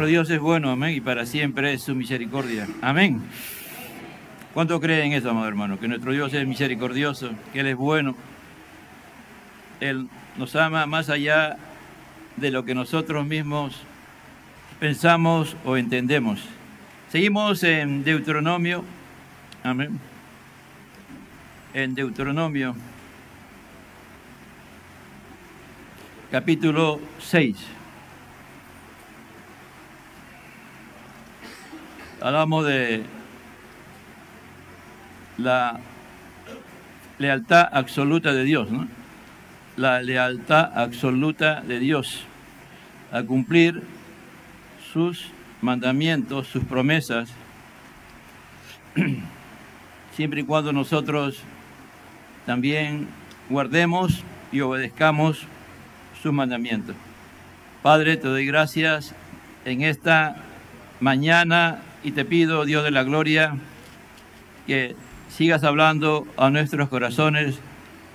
Nuestro Dios es bueno, amén, y para siempre es su misericordia. Amén. ¿Cuánto creen eso, amado hermano? Que nuestro Dios es misericordioso, que Él es bueno. Él nos ama más allá de lo que nosotros mismos pensamos o entendemos. Seguimos en Deuteronomio. Amén. En Deuteronomio, capítulo 6. Hablamos de la lealtad absoluta de Dios, ¿no? La lealtad absoluta de Dios a cumplir sus mandamientos, sus promesas, siempre y cuando nosotros también guardemos y obedezcamos sus mandamientos. Padre, te doy gracias en esta mañana y te pido, Dios de la gloria, que sigas hablando a nuestros corazones,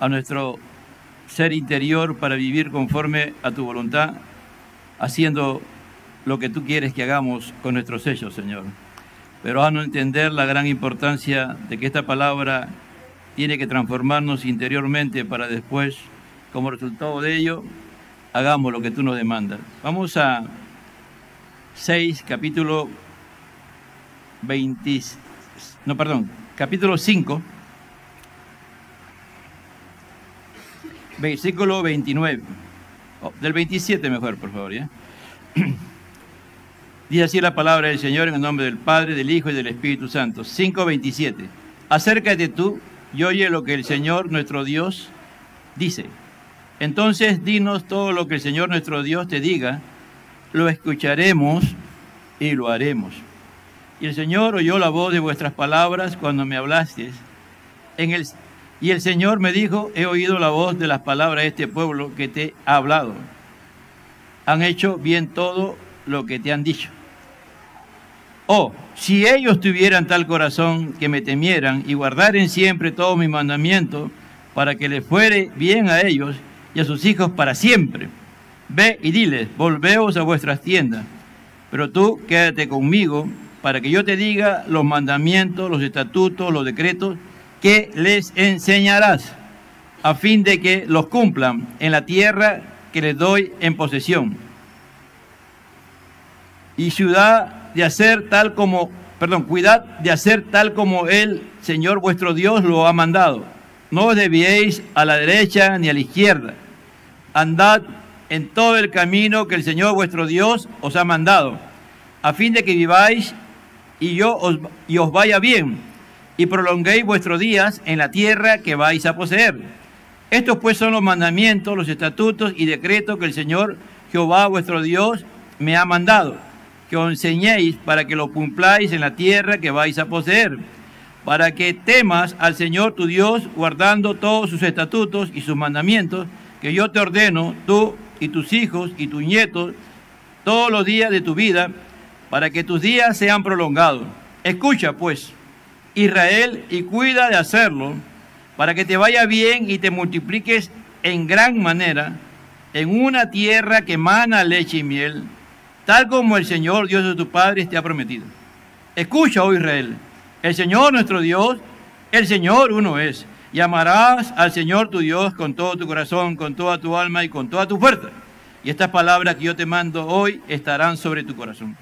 a nuestro ser interior para vivir conforme a tu voluntad, haciendo lo que tú quieres que hagamos con nuestros hechos, Señor. Pero a no entender la gran importancia de que esta palabra tiene que transformarnos interiormente para después, como resultado de ello, hagamos lo que tú nos demandas. Vamos a 6, capítulo 5, versículo 29. Del 27 mejor, por favor, ¿ya? Dice así la palabra del Señor en el nombre del Padre, del Hijo y del Espíritu Santo. 5:27. Acércate tú y oye lo que el Señor nuestro Dios dice. Entonces dinos todo lo que el Señor nuestro Dios te diga, lo escucharemos y lo haremos. Y el Señor oyó la voz de vuestras palabras cuando me hablasteis. Y el Señor me dijo, he oído la voz de las palabras de este pueblo que te ha hablado. Han hecho bien todo lo que te han dicho. Oh, si ellos tuvieran tal corazón que me temieran y guardaren siempre todos mis mandamientos, para que les fuere bien a ellos y a sus hijos para siempre. Ve y diles, volveos a vuestras tiendas, pero tú quédate conmigo, para que yo te diga los mandamientos, los estatutos, los decretos que les enseñarás, a fin de que los cumplan en la tierra que les doy en posesión. Y cuidad de hacer tal como el Señor vuestro Dios lo ha mandado. No os desviéis a la derecha ni a la izquierda. Andad en todo el camino que el Señor vuestro Dios os ha mandado, a fin de que viváis y os vaya bien, y prolonguéis vuestros días en la tierra que vais a poseer. Estos pues son los mandamientos, los estatutos y decretos que el Señor Jehová vuestro Dios me ha mandado, que os enseñéis para que lo cumpláis en la tierra que vais a poseer, para que temas al Señor tu Dios, guardando todos sus estatutos y sus mandamientos, que yo te ordeno, tú y tus hijos y tus nietos, todos los días de tu vida, para que tus días sean prolongados. Escucha, pues, Israel, y cuida de hacerlo, para que te vaya bien y te multipliques en gran manera, en una tierra que mana leche y miel, tal como el Señor, Dios de tus padres, te ha prometido. Escucha, oh Israel, el Señor nuestro Dios, el Señor uno es, y amarás al Señor tu Dios con todo tu corazón, con toda tu alma y con toda tu fuerza. Y estas palabras que yo te mando hoy estarán sobre tu corazón.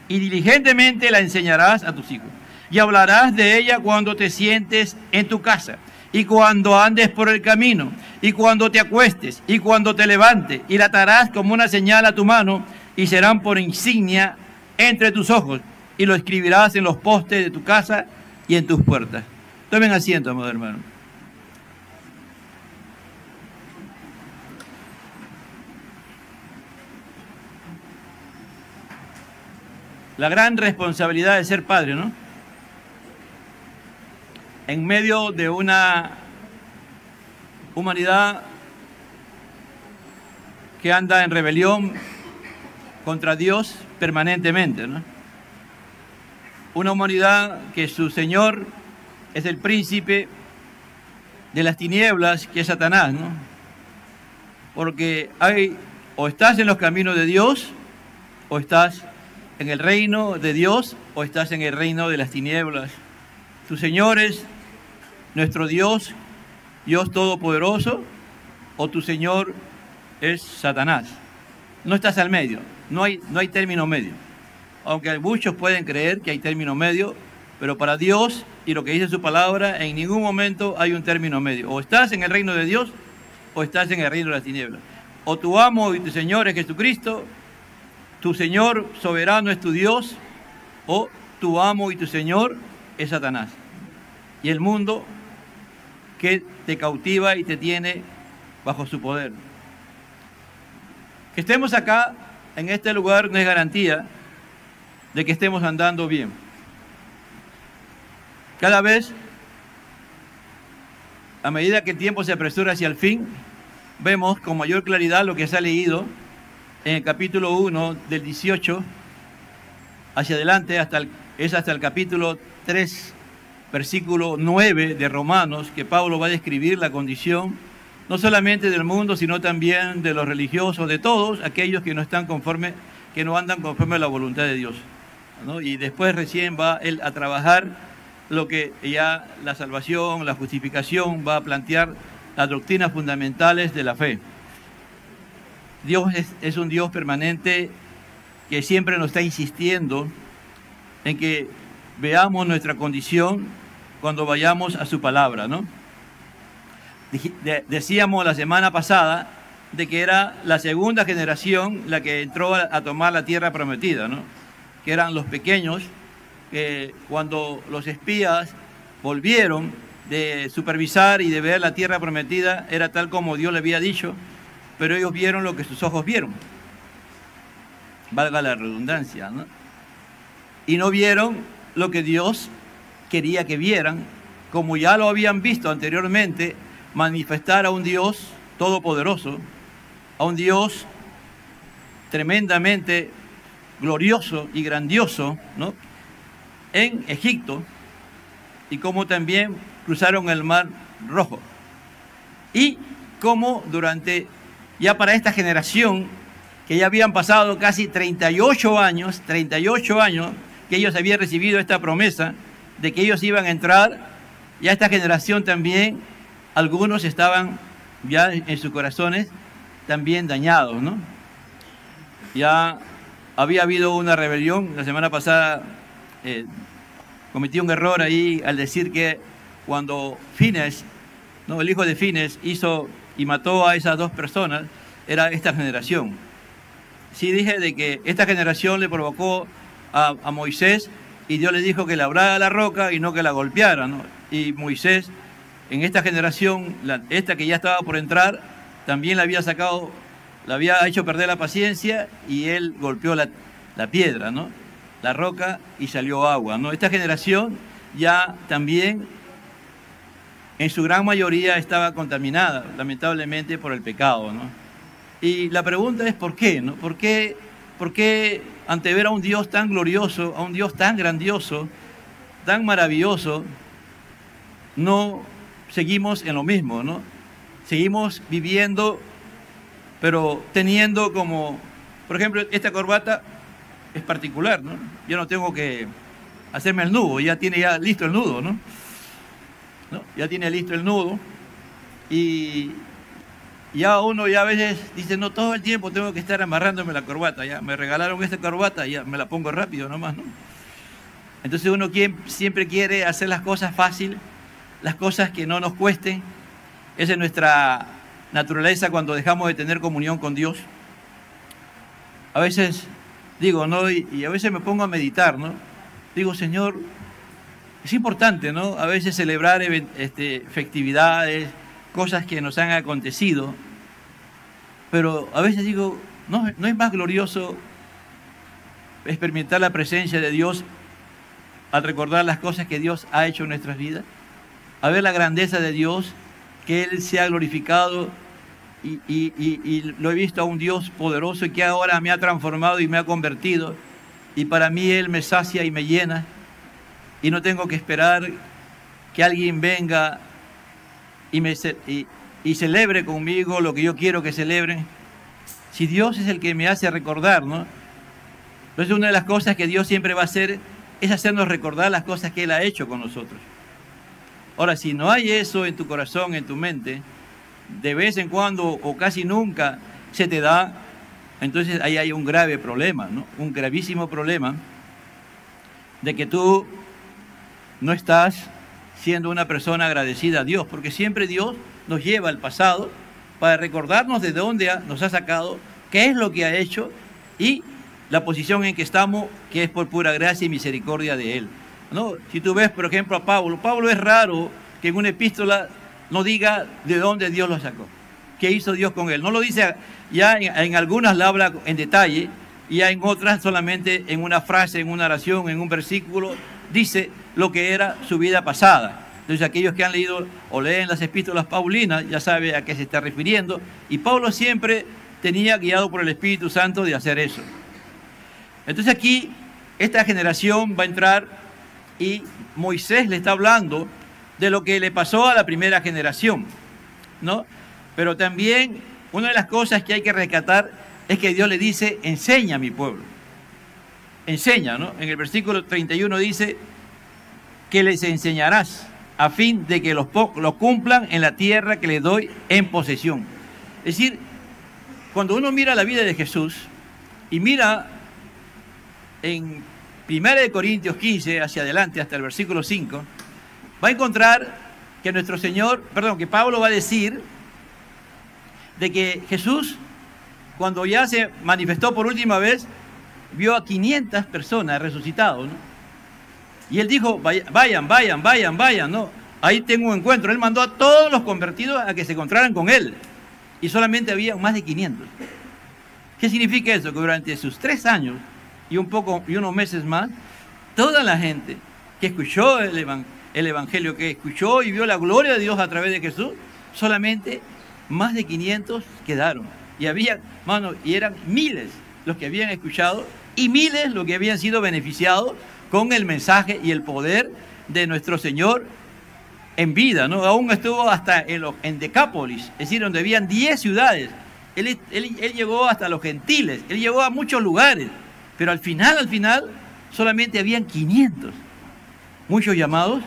Y diligentemente la enseñarás a tus hijos. Y hablarás de ella cuando te sientes en tu casa, y cuando andes por el camino, y cuando te acuestes, y cuando te levantes, y la atarás como una señal a tu mano, y serán por insignia entre tus ojos, y lo escribirás en los postes de tu casa y en tus puertas. Tomen asiento, amado hermano. La gran responsabilidad de ser padre, ¿no? En medio de una humanidad que anda en rebelión contra Dios permanentemente, ¿no? Una humanidad que su Señor es el príncipe de las tinieblas, que es Satanás, ¿no? Porque o estás en los caminos de Dios o estás en el reino de Dios o estás en el reino de las tinieblas? ¿Tu Señor es nuestro Dios, Dios Todopoderoso, o tu Señor es Satanás? No estás al medio, no hay término medio. Aunque muchos pueden creer que hay término medio, pero para Dios y lo que dice su palabra, en ningún momento hay un término medio. O estás en el reino de Dios o estás en el reino de las tinieblas. O tu amo y tu Señor es Jesucristo, tu Señor soberano es tu Dios, o tu amo y tu Señor es Satanás. Y el mundo que te cautiva y te tiene bajo su poder. Que estemos acá, en este lugar, no es garantía de que estemos andando bien. Cada vez, a medida que el tiempo se apresura hacia el fin, vemos con mayor claridad lo que se ha leído en el capítulo 1 del 18 hacia adelante, hasta el capítulo 3, versículo 9 de Romanos, que Pablo va a describir la condición no solamente del mundo, sino también de los religiosos, de todos aquellos que no andan conforme a la voluntad de Dios, ¿no? Y después recién va él a trabajar lo que ya la salvación, la justificación, va a plantear las doctrinas fundamentales de la fe. Dios es un Dios permanente que siempre nos está insistiendo en que veamos nuestra condición cuando vayamos a su palabra, ¿no? Decíamos la semana pasada de que era la segunda generación la que entró a tomar la tierra prometida, ¿no? Que eran los pequeños, que cuando los espías volvieron de supervisar y de ver la tierra prometida, era tal como Dios le había dicho, pero ellos vieron lo que sus ojos vieron, valga la redundancia, ¿no? Y no vieron lo que Dios quería que vieran, como ya lo habían visto anteriormente, manifestar a un Dios todopoderoso, a un Dios tremendamente glorioso y grandioso, ¿no? En Egipto, y como también cruzaron el Mar Rojo. Y como ya para esta generación, que ya habían pasado casi 38 años, que ellos habían recibido esta promesa de que ellos iban a entrar, ya esta generación también, algunos estaban ya en sus corazones también dañados, ¿no? Ya había habido una rebelión, la semana pasada cometí un error ahí al decir que cuando Fines, ¿no?, el hijo de Fines, hizo y mató a esas dos personas, era esta generación. Sí dije de que esta generación le provocó a Moisés y Dios le dijo que labrara la roca y no que la golpeara, ¿no? Y Moisés, en esta generación, esta que ya estaba por entrar, también la había hecho perder la paciencia y él golpeó la piedra, ¿no?, la roca, y salió agua, ¿no? Esta generación ya también, en su gran mayoría, estaba contaminada, lamentablemente, por el pecado, ¿no? Y la pregunta es ¿por qué, no? ¿Por qué ante ver a un Dios tan glorioso, a un Dios tan grandioso, tan maravilloso, no seguimos en lo mismo, ¿no? Seguimos viviendo, pero teniendo como, por ejemplo, esta corbata es particular, ¿no? Yo no tengo que hacerme el nudo, ya tiene listo el nudo, ¿no? Ya tiene listo el nudo, y ya uno ya a veces dice, no, todo el tiempo tengo que estar amarrándome la corbata, ya me regalaron esta corbata, ya me la pongo rápido nomás, ¿no? Entonces uno siempre quiere hacer las cosas fácil, las cosas que no nos cuesten. Esa es nuestra naturaleza cuando dejamos de tener comunión con Dios. A veces digo, ¿no? Y a veces me pongo a meditar, ¿no? Digo, Señor, es importante, ¿no?, a veces celebrar festividades, cosas que nos han acontecido, pero a veces digo, ¿no es más glorioso experimentar la presencia de Dios al recordar las cosas que Dios ha hecho en nuestras vidas? A ver la grandeza de Dios, que Él se ha glorificado y lo he visto a un Dios poderoso y que ahora me ha transformado y me ha convertido, y para mí Él me sacia y me llena, y no tengo que esperar que alguien venga y celebre conmigo lo que yo quiero que celebren. Si Dios es el que me hace recordar, ¿no?, Entonces una de las cosas que Dios siempre va a hacer es hacernos recordar las cosas que Él ha hecho con nosotros. Ahora, si no hay eso en tu corazón, en tu mente, de vez en cuando o casi nunca se te da, entonces ahí hay un grave problema, ¿no? Un gravísimo problema de que tú no estás siendo una persona agradecida a Dios, porque siempre Dios nos lleva al pasado para recordarnos de dónde nos ha sacado, qué es lo que ha hecho y la posición en que estamos, que es por pura gracia y misericordia de Él, ¿no? Si tú ves, por ejemplo, a Pablo es raro que en una epístola no diga de dónde Dios lo sacó, qué hizo Dios con él. No lo dice, ya en algunas la habla en detalle, y ya en otras solamente en una frase, en una oración, en un versículo, dice lo que era su vida pasada. Entonces aquellos que han leído o leen las epístolas paulinas ya saben a qué se está refiriendo, y Pablo siempre tenía guiado por el Espíritu Santo de hacer eso. Entonces aquí esta generación va a entrar y Moisés le está hablando de lo que le pasó a la primera generación, ¿no? Pero también una de las cosas que hay que rescatar es que Dios le dice, enseña a mi pueblo. Enseña, ¿no? En el versículo 31 dice que les enseñarás a fin de que los cumplan en la tierra que les doy en posesión. Es decir, cuando uno mira la vida de Jesús y mira en 1 Corintios 15 hacia adelante hasta el versículo 5, va a encontrar que que Pablo va a decir de que Jesús, cuando ya se manifestó por última vez, vio a 500 personas resucitados, ¿no? Y él dijo, vayan, ¿no? Ahí tengo un encuentro. Él mandó a todos los convertidos a que se encontraran con él. Y solamente había más de 500. ¿Qué significa eso? Que durante sus 3 años y unos meses más, toda la gente que escuchó el Evangelio, que escuchó y vio la gloria de Dios a través de Jesús, solamente más de 500 quedaron. Y eran miles los que habían escuchado y miles los que habían sido beneficiados con el mensaje y el poder de nuestro Señor en vida, ¿no? Aún estuvo hasta en Decápolis, es decir, donde habían 10 ciudades. Él llegó hasta los gentiles, él llegó a muchos lugares, pero al final, solamente habían 500. Muchos llamados,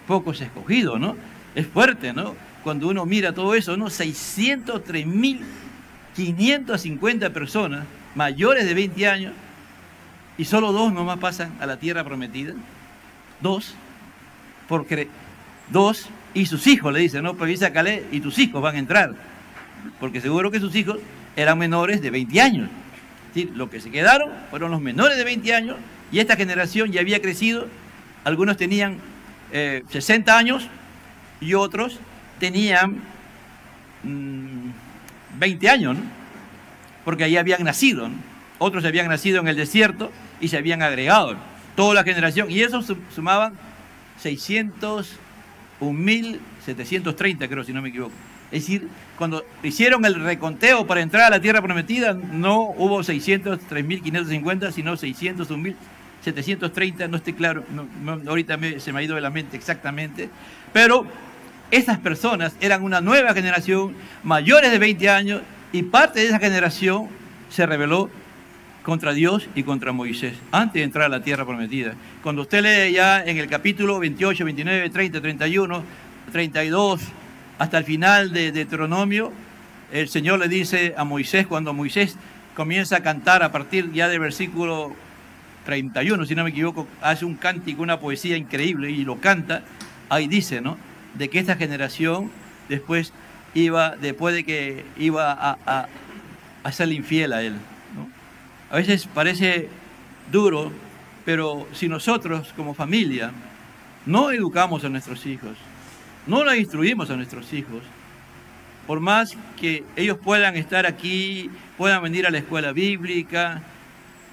pocos escogidos, ¿no? Es fuerte, ¿no? Cuando uno mira todo eso, ¿no? 603.550 personas mayores de 20 años y solo 2 nomás pasan a la tierra prometida. 2, porque 2 y sus hijos, le dicen, ¿no? Pues dice a Caleb, y tus hijos van a entrar, porque seguro que sus hijos eran menores de 20 años. Es decir, los que se quedaron fueron los menores de 20 años y esta generación ya había crecido. Algunos tenían 60 años y otros tenían 20 años, ¿no? Porque ahí habían nacido, ¿no? Otros habían nacido en el desierto y se habían agregado, ¿no? Toda la generación, y eso sumaban 601.730, creo, si no me equivoco. Es decir, cuando hicieron el reconteo para entrar a la tierra prometida, no hubo 603.550, sino 601.730, no estoy claro, ahorita se me ha ido de la mente exactamente, pero esas personas eran una nueva generación, mayores de 20 años, y parte de esa generación se rebeló contra Dios y contra Moisés, antes de entrar a la tierra prometida. Cuando usted lee ya en el capítulo 28, 29, 30, 31, 32, hasta el final de Deuteronomio, el Señor le dice a Moisés, cuando Moisés comienza a cantar a partir ya del versículo 31, si no me equivoco, hace un cántico, una poesía increíble y lo canta, ahí dice, ¿no? De que esta generación después de que iba a ser infiel a él, ¿no? A veces parece duro, pero si nosotros como familia no educamos a nuestros hijos, no los instruimos a nuestros hijos, por más que ellos puedan estar aquí, puedan venir a la escuela bíblica,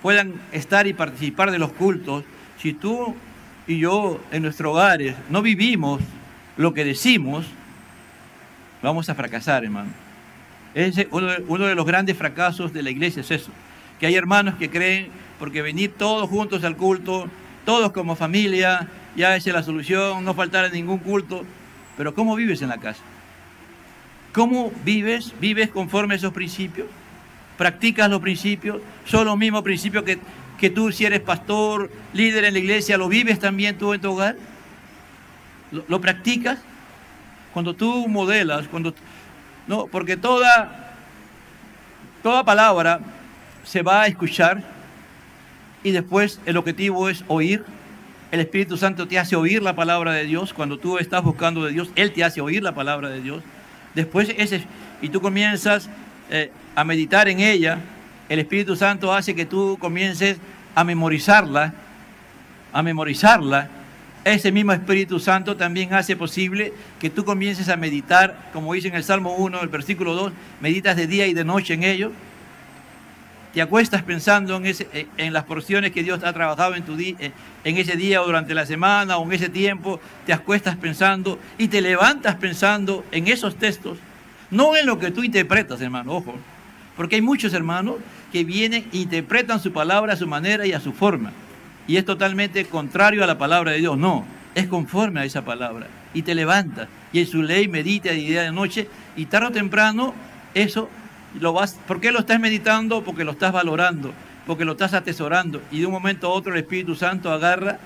puedan estar y participar de los cultos, si tú y yo en nuestros hogares no vivimos lo que decimos, vamos a fracasar, hermano. Uno de los grandes fracasos de la iglesia es eso, que hay hermanos que creen, porque venir todos juntos al culto, todos como familia, ya esa es la solución, no faltar en ningún culto. Pero ¿cómo vives en la casa? ¿Cómo vives? ¿Vives conforme a esos principios? ¿Practicas los principios? ¿Son los mismos principios que que tú, si eres pastor, líder en la iglesia, lo vives también tú en tu hogar? ¿Lo practicas? Cuando tú modelas, no, porque toda palabra se va a escuchar y después el objetivo es oír. El Espíritu Santo te hace oír la palabra de Dios. Cuando tú estás buscando de Dios, Él te hace oír la palabra de Dios. Después y tú comienzas a meditar en ella. El Espíritu Santo hace que tú comiences a memorizarla. Ese mismo Espíritu Santo también hace posible que tú comiences a meditar, como dice en el Salmo 1, el versículo 2, meditas de día y de noche en ello. Te acuestas pensando en las porciones que Dios ha trabajado en ese día o durante la semana o en ese tiempo. Te acuestas pensando y te levantas pensando en esos textos, no en lo que tú interpretas, hermano, ojo. Porque hay muchos hermanos que vienen e interpretan su palabra a su manera y a su forma. Y es totalmente contrario a la palabra de Dios. No, es conforme a esa palabra. Y te levantas y en su ley medita de día y de noche y tarde o temprano eso ¿por qué lo estás meditando? Porque lo estás valorando, porque lo estás atesorando y de un momento a otro el Espíritu Santo agarra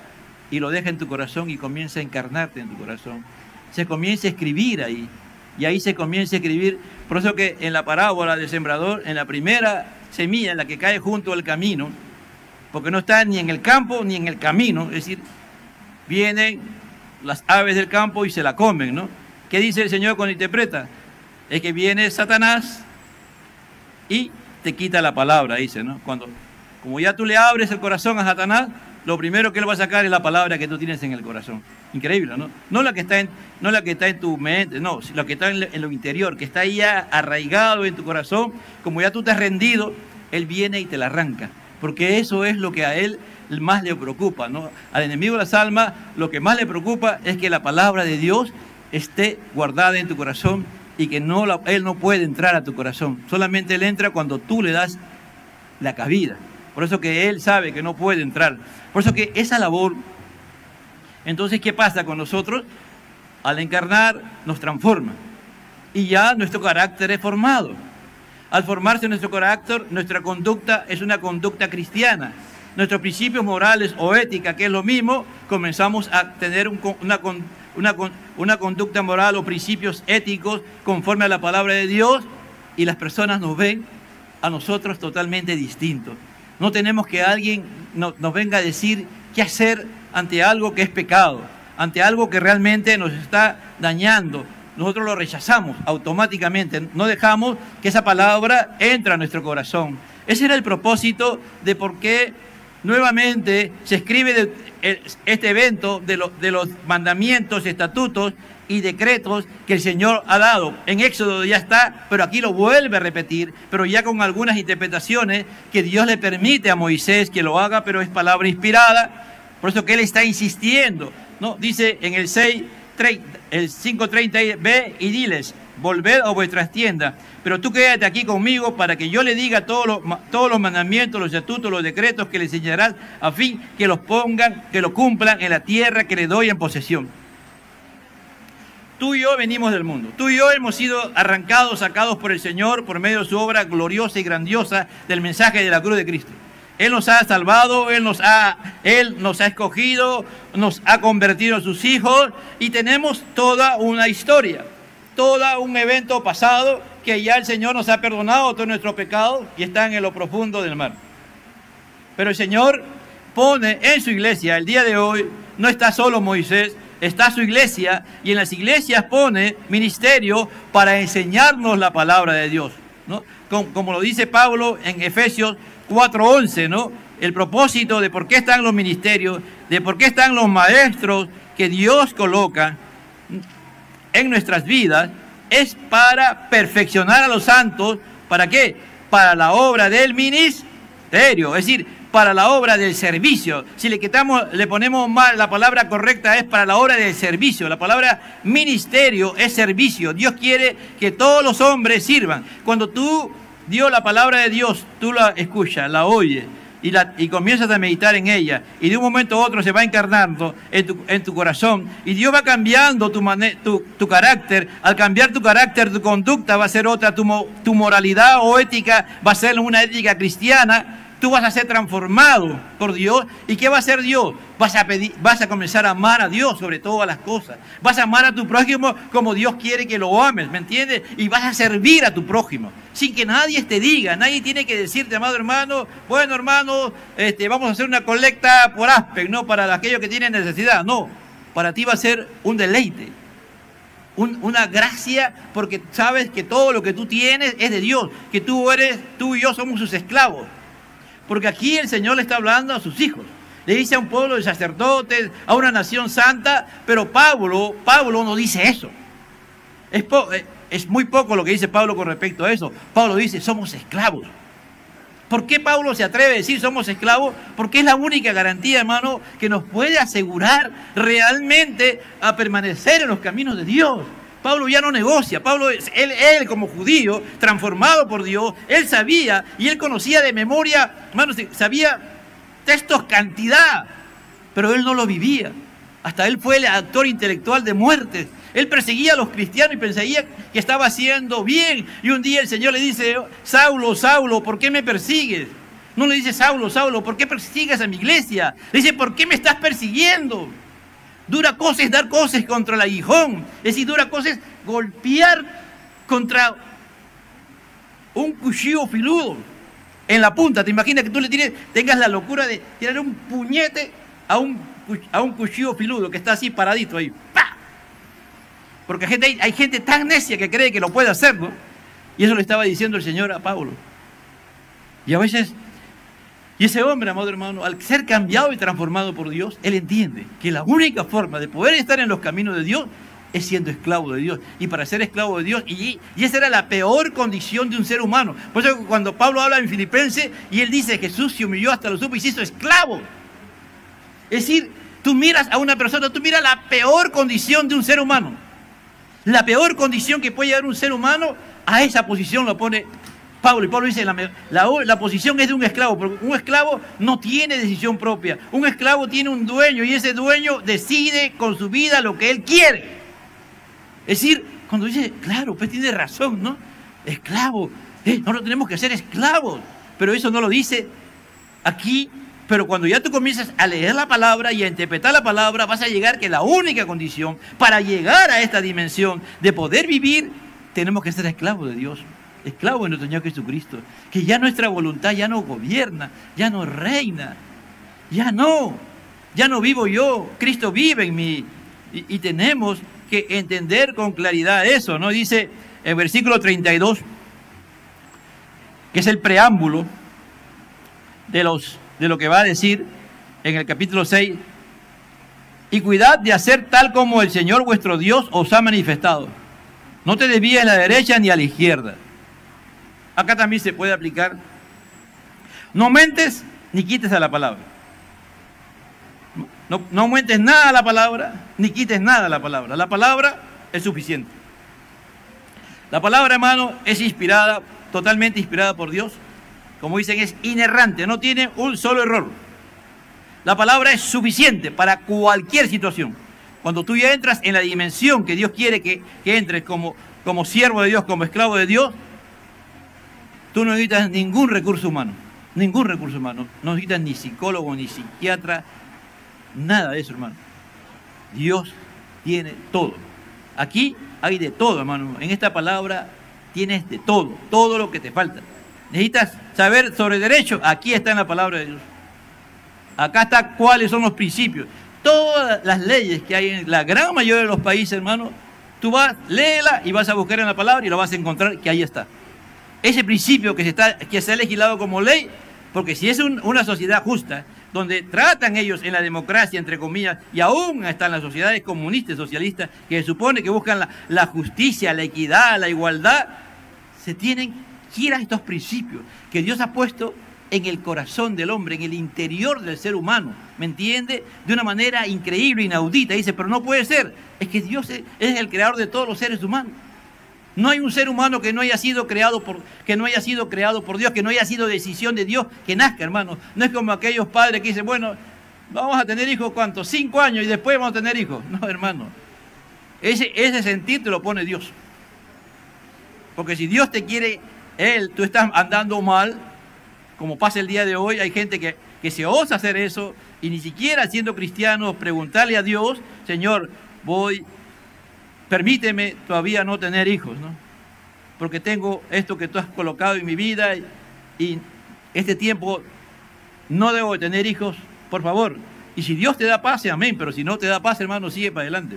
y lo deja en tu corazón y comienza a encarnarte en tu corazón. Se comienza a escribir ahí y ahí se comienza a escribir. Por eso que en la parábola del sembrador, en la primera semilla, en la que cae junto al camino, porque no está ni en el campo ni en el camino, es decir, vienen las aves del campo y se la comen, ¿no? ¿Qué dice el Señor cuando interpreta? Es que viene Satanás y te quita la palabra, dice, ¿no? Como ya tú le abres el corazón a Satanás, lo primero que él va a sacar es la palabra que tú tienes en el corazón. Increíble, ¿no? No la que está en tu mente, no, la que está en lo interior, que está ahí ya arraigado en tu corazón. Como ya tú te has rendido, él viene y te la arranca. Porque eso es lo que a él más le preocupa, ¿no? Al enemigo de las almas, lo que más le preocupa es que la palabra de Dios esté guardada en tu corazón y que él no puede entrar a tu corazón. Solamente él entra cuando tú le das la cabida. Por eso que él sabe que no puede entrar. Por eso que esa labor, entonces, ¿qué pasa con nosotros? Al encarnar nos transforma y ya nuestro carácter es formado. Al formarse nuestro carácter, nuestra conducta es una conducta cristiana. Nuestros principios morales o ética, que es lo mismo, comenzamos a tener una conducta moral o principios éticos conforme a la palabra de Dios y las personas nos ven a nosotros totalmente distintos. No tenemos que alguien nos venga a decir qué hacer ante algo que es pecado, ante algo que realmente nos está dañando. Nosotros lo rechazamos automáticamente, no dejamos que esa palabra entre a nuestro corazón. Ese era el propósito de por qué nuevamente se escribe este evento de los mandamientos, estatutos y decretos que el Señor ha dado. En Éxodo ya está, pero aquí lo vuelve a repetir, pero ya con algunas interpretaciones que Dios le permite a Moisés que lo haga, pero es palabra inspirada. Por eso que él está insistiendo, ¿no? Dice en el 5:30, ve y diles, volved a vuestras tiendas, pero tú quédate aquí conmigo para que yo le diga todos los mandamientos, los estatutos, los decretos que le enseñarás, a fin que los pongan, que lo cumplan en la tierra que le doy en posesión. Tú y yo venimos del mundo. Tú y yo hemos sido arrancados, sacados por el Señor por medio de su obra gloriosa y grandiosa del mensaje de la cruz de Cristo. Él nos ha salvado, Él nos ha escogido, nos ha convertido en sus hijos y tenemos toda una historia, todo un evento pasado que ya el Señor nos ha perdonado todos nuestros pecados y están en lo profundo del mar. Pero el Señor pone en su iglesia, el día de hoy, no está solo Moisés, está su iglesia y en las iglesias pone ministerio para enseñarnos la palabra de Dios, ¿no? Como lo dice Pablo en Efesios 4:11, ¿no? El propósito de por qué están los ministerios, de por qué están los maestros que Dios coloca en nuestras vidas, es para perfeccionar a los santos. ¿Para qué? Para la obra del ministerio, es decir, para la obra del servicio. Si le ponemos mal, la palabra correcta es para la obra del servicio. La palabra ministerio es servicio. Dios quiere que todos los hombres sirvan. Cuando tú dio la palabra de Dios, tú la escuchas, la oyes y comienzas a meditar en ella y de un momento a otro se va encarnando en tu corazón y Dios va cambiando tu carácter. Al cambiar tu carácter, tu conducta va a ser otra, tu moralidad o ética va a ser una ética cristiana. tú vas a ser transformado por Dios. ¿Y qué va a hacer Dios? Vas a comenzar a amar a Dios sobre todas las cosas. Vas a amar a tu prójimo como Dios quiere que lo ames, ¿me entiendes? Y vas a servir a tu prójimo, sin que nadie te diga. Nadie tiene que decirte, amado hermano, bueno hermano, vamos a hacer una colecta por Aspen, ¿no? Para aquellos que tienen necesidad. No, para ti va a ser un deleite. Una gracia, porque sabes que todo lo que tú tienes es de Dios, que tú y yo somos sus esclavos. Porque aquí el Señor le está hablando a sus hijos. Le dice a un pueblo de sacerdotes, a una nación santa, pero Pablo no dice eso. Es muy poco lo que dice Pablo con respecto a eso. Pablo dice, somos esclavos. ¿Por qué Pablo se atreve a decir somos esclavos? Porque es la única garantía, hermano, que nos puede asegurar realmente a permanecer en los caminos de Dios. Pablo ya no negocia. Pablo, él como judío, transformado por Dios, él sabía y él conocía de memoria, hermano, sabía textos cantidad, pero él no lo vivía. Hasta él fue el actor intelectual de muertes. Él perseguía a los cristianos y pensaría que estaba haciendo bien. Y un día el Señor le dice, Saulo, Saulo, ¿por qué me persigues? No le dice, Saulo, Saulo, ¿por qué persigues a mi iglesia? Le dice, ¿por qué me estás persiguiendo? Dura cosa es dar cosas contra el aguijón. Es decir, dura cosa es golpear contra un cuchillo filudo en la punta. ¿Te imaginas que tú tengas la locura de tirar un puñete a un cuchillo filudo que está así paradito ahí? ¡Pah! Porque hay gente tan necia que cree que lo puede hacer, ¿no? Y eso le estaba diciendo el Señor a Pablo. Y a veces, y ese hombre, amado hermano, al ser cambiado y transformado por Dios, él entiende que la única forma de poder estar en los caminos de Dios es siendo esclavo de Dios. Y para ser esclavo de Dios, y esa era la peor condición de un ser humano. Por eso cuando Pablo habla en Filipenses, y él dice, Jesús se humilló hasta lo supo y se hizo esclavo. Es decir, tú miras a una persona, tú miras la peor condición de un ser humano. La peor condición que puede llegar un ser humano, a esa posición lo pone Pablo. Y Pablo dice, la posición es de un esclavo, porque un esclavo no tiene decisión propia. Un esclavo tiene un dueño y ese dueño decide con su vida lo que él quiere. Es decir, cuando dice, claro, pues tiene razón, ¿no? Esclavo, no lo tenemos que hacer esclavos. Pero eso no lo dice aquí. Pero cuando ya tú comienzas a leer la palabra y a interpretar la palabra, vas a llegar que la única condición para llegar a esta dimensión de poder vivir, tenemos que ser esclavos de Dios, esclavos de nuestro Señor Jesucristo, que ya nuestra voluntad ya no gobierna, ya no reina, ya no vivo yo, Cristo vive en mí, y tenemos que entender con claridad eso, ¿no? Dice en versículo 32, que es el preámbulo de lo que va a decir en el capítulo 6, y cuidad de hacer tal como el Señor vuestro Dios os ha manifestado. No te desvíes a la derecha ni a la izquierda. Acá también se puede aplicar. No aumentes ni quites a la palabra. No aumentes nada a la palabra, ni quites nada a la palabra. La palabra es suficiente. La palabra, hermano, es inspirada, totalmente inspirada por Dios. Como dicen, es inerrante, no tiene un solo error. La palabra es suficiente para cualquier situación. Cuando tú ya entras en la dimensión que Dios quiere que entres como siervo de Dios, como esclavo de Dios, tú no necesitas ningún recurso humano. Ningún recurso humano. No necesitas ni psicólogo, ni psiquiatra, nada de eso, hermano. Dios tiene todo. Aquí hay de todo, hermano. En esta palabra tienes de todo, todo lo que te falta. Necesitas saber sobre derecho, aquí está en la palabra de Dios. Acá está cuáles son los principios. Todas las leyes que hay en la gran mayoría de los países, hermano, tú vas, léela y vas a buscar en la palabra y lo vas a encontrar que ahí está. Ese principio que se ha legislado como ley, porque si es una sociedad justa, donde tratan ellos en la democracia, entre comillas, y aún están las sociedades comunistas y socialistas, que se supone que buscan la justicia, la equidad, la igualdad, se tienen que ir a estos principios que Dios ha puesto en el corazón del hombre, en el interior del ser humano, ¿me entiende? De una manera increíble, inaudita. Dice, pero no puede ser, es que Dios es el creador de todos los seres humanos. No hay un ser humano que no haya sido creado por Dios, que no haya sido decisión de Dios que nazca, hermano. No es como aquellos padres que dicen, bueno, vamos a tener hijos, ¿cuántos? 5 años y después vamos a tener hijos. No, hermano. Ese sentir te lo pone Dios. Porque si Dios te quiere, tú estás andando mal, como pasa el día de hoy, hay gente que se osa hacer eso y ni siquiera siendo cristianos preguntarle a Dios, Señor, permíteme todavía no tener hijos, ¿no? Porque tengo esto que tú has colocado en mi vida y este tiempo no debo de tener hijos, por favor. Y si Dios te da paz, amén, pero si no te da paz, hermano, sigue para adelante.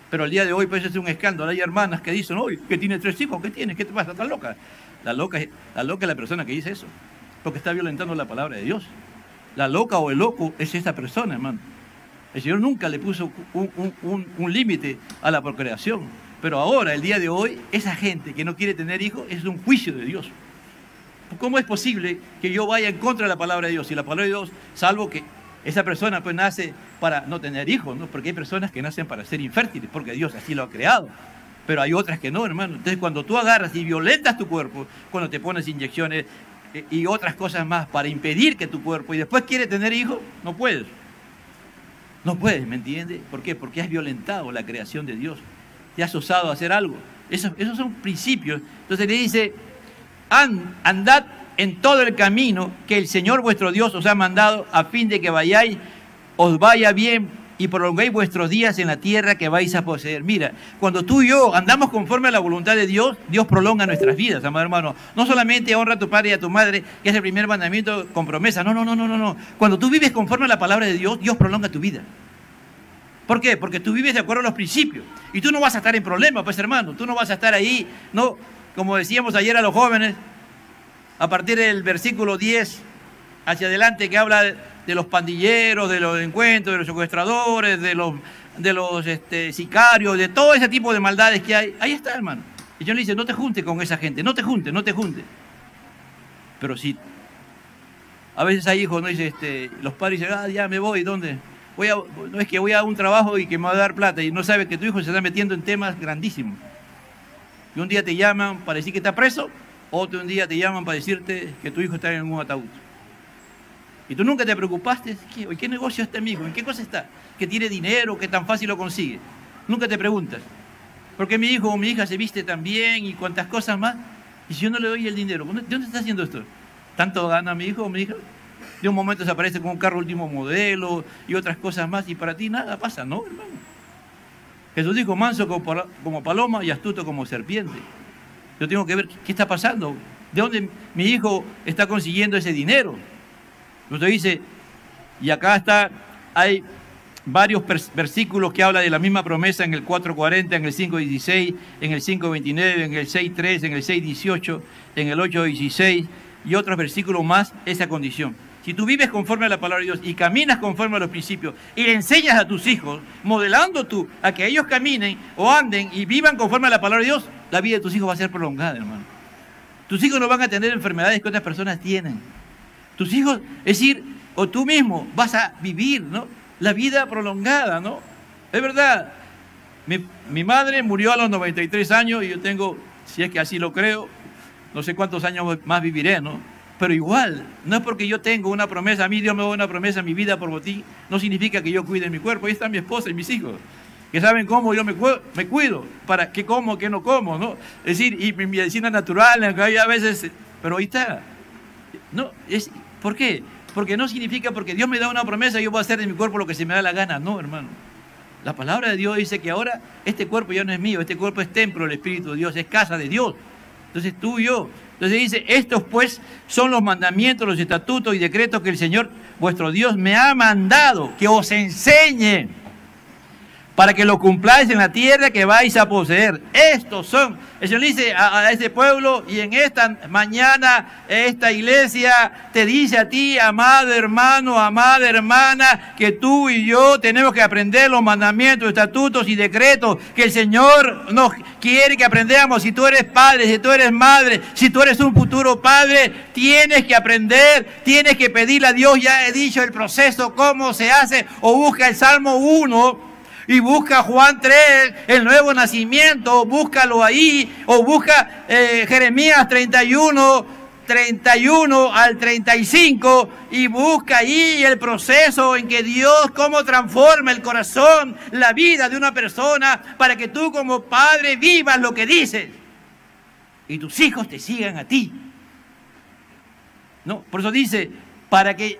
Pero el día de hoy pues es un escándalo. Hay hermanas que dicen, uy, que tiene 3 hijos, ¿qué tienes? ¿Qué te pasa? ¿Estás loca? La loca es la persona que dice eso, porque está violentando la palabra de Dios. La loca o el loco es esta persona, hermano. El Señor nunca le puso un límite a la procreación. Pero ahora, el día de hoy, esa gente que no quiere tener hijos es un juicio de Dios. ¿Cómo es posible que yo vaya en contra de la palabra de Dios? Y la palabra de Dios, salvo que esa persona pues nace para no tener hijos, ¿no? Porque hay personas que nacen para ser infértiles, porque Dios así lo ha creado. Pero hay otras que no, hermano. Entonces, cuando tú agarras y violentas tu cuerpo, cuando te pones inyecciones y otras cosas más para impedir que tu cuerpo, y después quieres tener hijos, no puedes. No puedes, ¿me entiendes? ¿Por qué? Porque has violentado la creación de Dios. Te has osado a hacer algo. Esos son principios. Entonces le dice, andad en todo el camino que el Señor vuestro Dios os ha mandado, a fin de que vayáis, os vaya bien y prolonguéis vuestros días en la tierra que vais a poseer. Mira, cuando tú y yo andamos conforme a la voluntad de Dios, Dios prolonga nuestras vidas, amado hermano. No solamente honra a tu padre y a tu madre, que es el primer mandamiento con promesa. No. Cuando tú vives conforme a la palabra de Dios, Dios prolonga tu vida. ¿Por qué? Porque tú vives de acuerdo a los principios. Y tú no vas a estar en problemas, pues hermano. Tú no vas a estar ahí, no, como decíamos ayer a los jóvenes, a partir del versículo 10 hacia adelante, que habla de los pandilleros, de los delincuentes, de los secuestradores, de los sicarios, de todo ese tipo de maldades que hay. Ahí está, hermano. Y yo le dice, no te juntes con esa gente, no te juntes. Pero sí, a veces hay hijos, ¿no? Dice, los padres dicen, ya me voy, ¿dónde? No es que voy a un trabajo y que me va a dar plata, y no sabe que tu hijo se está metiendo en temas grandísimos. Y un día te llaman para decir que está preso, otro un día te llaman para decirte que tu hijo está en un ataúd. Y tú nunca te preocupaste, ¿qué negocio está mi hijo? ¿En qué cosa está? ¿Que tiene dinero? ¿Qué tan fácil lo consigue? Nunca te preguntas, ¿por qué mi hijo o mi hija se viste tan bien y cuantas cosas más? Y si yo no le doy el dinero, ¿de dónde está haciendo esto? ¿Tanto gana mi hijo o mi hija? De un momento se aparece con un carro último modelo y otras cosas más, y para ti nada pasa, ¿no, hermano? Jesús dijo, manso como paloma y astuto como serpiente. Yo tengo que ver qué está pasando, de dónde mi hijo está consiguiendo ese dinero. Usted dice, y acá hay varios versículos que hablan de la misma promesa en el 4:40, en el 5:16, en el 5:29, en el 6:3, en el 6:18, en el 8:16 y otros versículos más, esa condición. Si tú vives conforme a la palabra de Dios y caminas conforme a los principios y le enseñas a tus hijos, modelando tú a que ellos caminen o anden y vivan conforme a la palabra de Dios, la vida de tus hijos va a ser prolongada, hermano. Tus hijos no van a tener enfermedades que otras personas tienen. Tus hijos, es decir, o tú mismo vas a vivir, ¿no?, la vida prolongada, ¿no? Es verdad, mi madre murió a los 93 años y yo tengo, si es que así lo creo, no sé cuántos años más viviré, ¿no? Pero igual, no es porque yo tengo una promesa, a mí Dios me da una promesa en mi vida por ti, no significa que yo cuide mi cuerpo. Ahí está mi esposa y mis hijos, que saben cómo yo me cuido, para qué como, qué no como, ¿no? Es decir, y mi medicina natural, aunque hay a veces, pero ahí está. No, ¿por qué? Porque no significa porque Dios me da una promesa, yo voy a hacer de mi cuerpo lo que se me da la gana. No, hermano. La palabra de Dios dice que ahora este cuerpo ya no es mío, este cuerpo es templo del Espíritu de Dios, es casa de Dios. Entonces tú y yo. Entonces dice, estos pues son los mandamientos, los estatutos y decretos que el Señor vuestro Dios me ha mandado que os enseñe, para que lo cumpláis en la tierra que vais a poseer. Estos son, el Señor dice a este pueblo, y en esta mañana esta iglesia te dice a ti, amado hermano, amada hermana, que tú y yo tenemos que aprender los mandamientos, estatutos y decretos que el Señor nos quiere que aprendamos. Si tú eres padre, si tú eres madre, si tú eres un futuro padre, tienes que aprender, tienes que pedirle a Dios. Ya he dicho el proceso, cómo se hace, o busca el Salmo 1, y busca Juan 3, el nuevo nacimiento, búscalo ahí, o busca Jeremías 31 al 35, y busca ahí el proceso en que Dios cómo transforma el corazón, la vida de una persona, para que tú como padre vivas lo que dices y tus hijos te sigan a ti. ¿no? Por eso dice, para que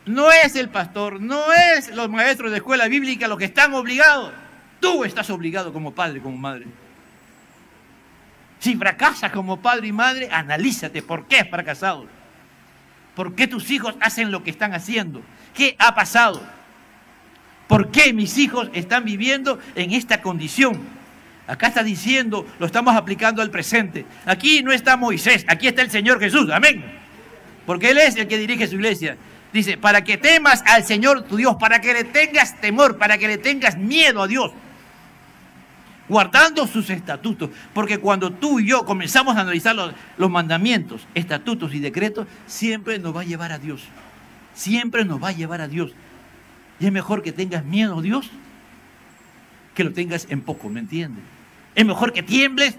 no es el pastor, no es los maestros de escuela bíblica los que están obligados. Tú estás obligado como padre, como madre. Si fracasas como padre y madre, analízate por qué has fracasado. ¿Por qué tus hijos hacen lo que están haciendo? ¿Qué ha pasado? ¿Por qué mis hijos están viviendo en esta condición? Acá está diciendo, lo estamos aplicando al presente. Aquí no está Moisés, aquí está el Señor Jesús, amén. Porque Él es el que dirige su iglesia. Dice, para que temas al Señor tu Dios, para que le tengas temor, para que le tengas miedo a Dios, guardando sus estatutos. Porque cuando tú y yo comenzamos a analizar los mandamientos, estatutos y decretos, siempre nos va a llevar a Dios. Siempre nos va a llevar a Dios. Y es mejor que tengas miedo a Dios que lo tengas en poco, ¿me entiendes? Es mejor que tiembles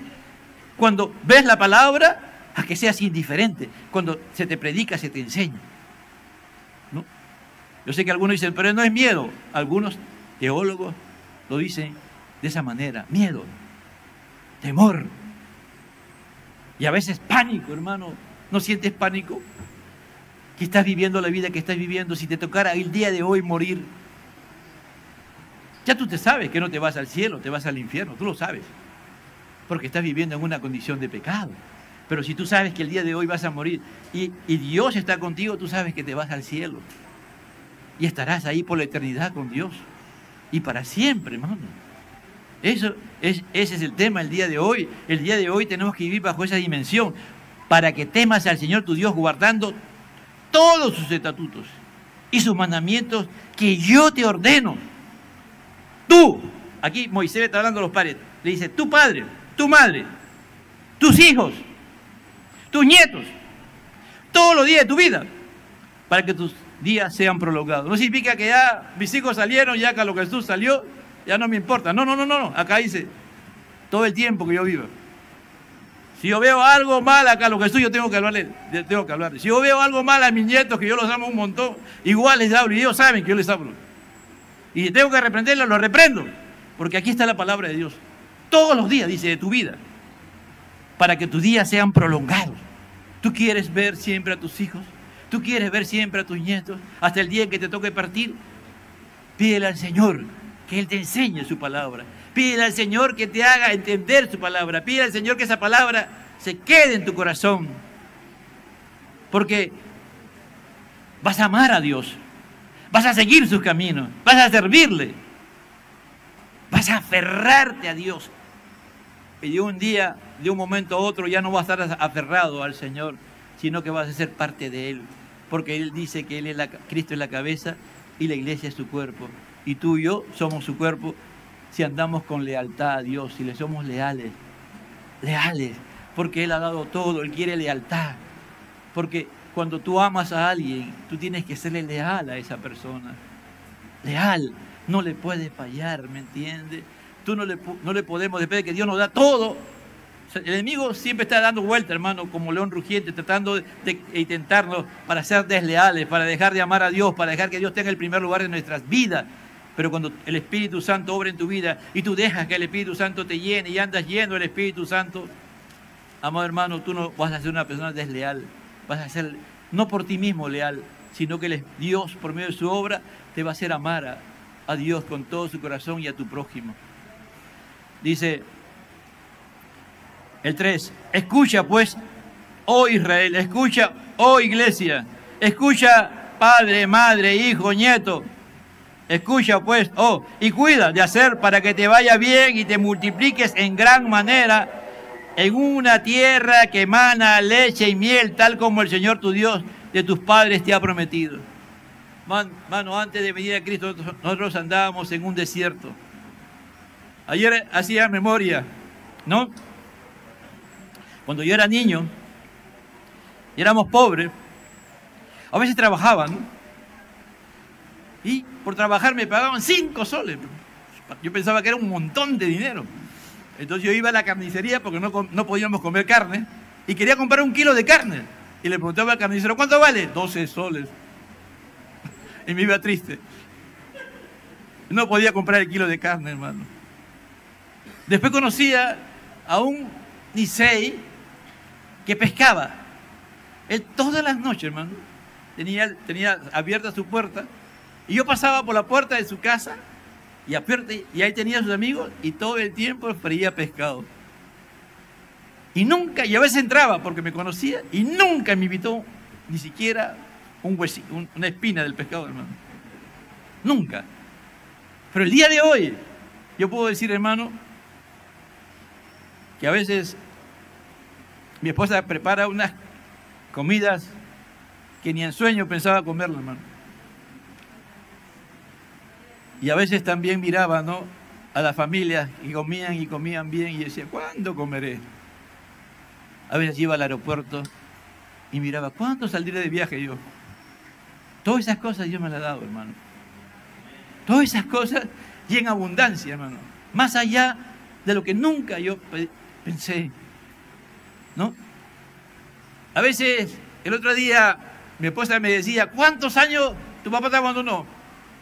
cuando ves la palabra a que seas indiferente. Cuando se te predica, se te enseña, ¿no? Yo sé que algunos dicen, pero no es miedo. Algunos teólogos lo dicen de esa manera. Miedo, temor. Y a veces pánico, hermano. ¿No sientes pánico? Que estás viviendo la vida que estás viviendo. Si te tocara el día de hoy morir, ya tú te sabes que no te vas al cielo, te vas al infierno, tú lo sabes, porque estás viviendo en una condición de pecado. Pero si tú sabes que el día de hoy vas a morir y Dios está contigo, tú sabes que te vas al cielo y estarás ahí por la eternidad con Dios y para siempre, hermano. Ese es el tema el día de hoy. El día de hoy tenemos que vivir bajo esa dimensión, para que temas al Señor tu Dios, guardando todos sus estatutos y sus mandamientos que yo te ordeno. Tú, aquí Moisés le está hablando a los padres, le dice, tu padre, tu madre, tus hijos, tus nietos, todos los días de tu vida, para que tus días sean prolongados. No significa que ya mis hijos salieron, ya Carlos Jesús salió, ya no me importa. No, acá dice, todo el tiempo que yo viva. Si yo veo algo mal a Carlos Jesús, yo tengo que hablarle. Si yo veo algo mal a mis nietos, que yo los amo un montón, igual les hablo, y ellos saben que yo les hablo. Y tengo que reprenderlos, los reprendo, porque aquí está la palabra de Dios. Todos los días, dice, de tu vida, para que tus días sean prolongados. ¿Tú quieres ver siempre a tus hijos? ¿Tú quieres ver siempre a tus nietos hasta el día en que te toque partir? Pídele al Señor que Él te enseñe su palabra. Pídele al Señor que te haga entender su palabra. Pídele al Señor que esa palabra se quede en tu corazón. Porque vas a amar a Dios. Vas a seguir sus caminos, vas a servirle, vas a aferrarte a Dios. Y de un día, de un momento a otro, ya no vas a estar aferrado al Señor, sino que vas a ser parte de Él. Porque Él dice que Cristo es la cabeza y la iglesia es su cuerpo. Y tú y yo somos su cuerpo si andamos con lealtad a Dios, si le somos leales. Porque Él ha dado todo, Él quiere lealtad. Porque cuando tú amas a alguien, tú tienes que serle leal a esa persona. Leal, no le puedes fallar, ¿me entiendes? No le podemos, después de que Dios nos da todo. El enemigo siempre está dando vuelta, hermano, como león rugiente, tratando de intentarnos para ser desleales, para dejar de amar a Dios, para dejar que Dios tenga el primer lugar en nuestras vidas. Pero cuando el Espíritu Santo obra en tu vida y tú dejas que el Espíritu Santo te llene y andas lleno del Espíritu Santo, amado hermano, tú no vas a ser una persona desleal. Vas a ser, no por ti mismo leal, sino que Dios, por medio de su obra, te va a hacer amar a Dios con todo su corazón y a tu prójimo. Dice el 3, escucha pues, oh Israel, escucha, oh iglesia, escucha padre, madre, hijo, nieto, escucha pues, oh, y cuida de hacer para que te vaya bien y te multipliques en gran manera en una tierra que emana leche y miel, tal como el Señor tu Dios de tus padres te ha prometido. Mano, antes de venir a Cristo, nosotros andábamos en un desierto. Ayer hacía memoria, ¿no? Cuando yo era niño, y éramos pobres, a veces trabajaban, ¿no? Y por trabajar me pagaban 5 soles. Yo pensaba que era un montón de dinero. Entonces yo iba a la carnicería porque no podíamos comer carne y quería comprar 1 kilo de carne. Y le preguntaba al carnicero, ¿cuánto vale? 12 soles. Y me iba triste. No podía comprar el kilo de carne, hermano. Después conocía a un Nisei que pescaba. Él todas las noches, hermano, tenía abierta su puerta, y yo pasaba por la puerta de su casa, y ahí tenía a sus amigos, y todo el tiempo freía pescado. Y nunca, y a veces entraba porque me conocía, y nunca me invitó ni siquiera una espina del pescado, hermano. Nunca. Pero el día de hoy, yo puedo decir, hermano, que a veces mi esposa prepara unas comidas que ni en sueño pensaba comerlas, hermano. Y a veces también miraba, ¿no?, a las familias y comían bien, y decía, ¿cuándo comeré? A veces iba al aeropuerto y miraba, ¿cuándo saldré de viaje yo? Todas esas cosas Dios me las ha dado, hermano. Todas esas cosas y en abundancia, hermano. Más allá de lo que nunca yo pensé, ¿no? A veces, el otro día, mi esposa me decía, ¿cuántos años tu papá te abandonó?